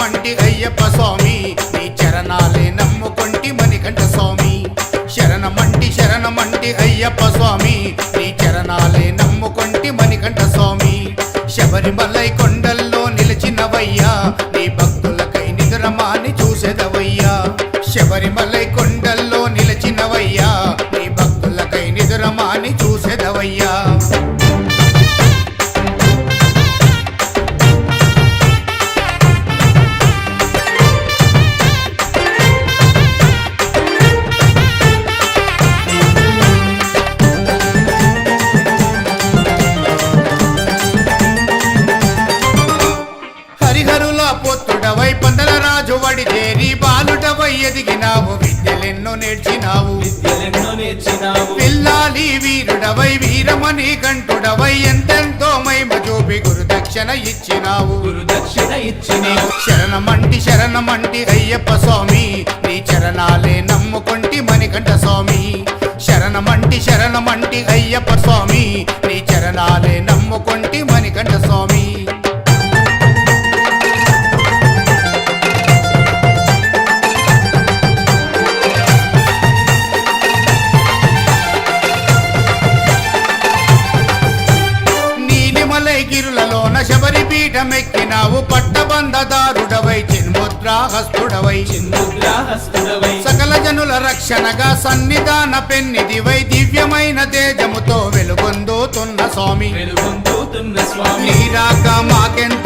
శరణమంటి అయ్యప్ప స్వామి నీ చరణాలే నమ్ముకొంటి మణికంఠ స్వామి శరణమంటి అయ్యప్ప స్వామి నీ చరణాలే నమ్ముకొంటి మణికంఠ స్వామి శబరిమలై కొండల్లో నిలిచినవయ్యా నీ భక్తులకై నిదురమాని చూసేదవయ్యా శబరిమలై కొండల్లో నిలిచినవయ్యా నీ భక్తులకై నిదురమాని చూసేదవయ్యా పొత్తుడవై పందల రాజు వడిదేరి బాలుడవై ఎదిగినావు విద్యలెన్నో నేర్చినావు పిల్లాలి వీరుడవై వీరమణి కంఠుడవై ఎంతెంతో మహిమ చూపి గురుదక్షిణ ఇచ్చినావు శరణమంటి అయ్యప్ప స్వామి నీ చరణాలే నమ్ముకొంటి మణికంఠ స్వామి శరణమంటి అయ్యప్ప స్వామి నీ చరణాలే నమ్ముకొంటి మణికంఠ స్వామి గిరులలోన శబరి పీఠమెక్కినావు పట్టబంధదారుడవై చిన్ముద్రాహస్తుడవై సకల జనుల రక్షణగా సన్నిధాన పెన్నిదివై దివ్యమైన తేజముతో వెలుగొందుతున్న స్వామి నీరాక మాకెంత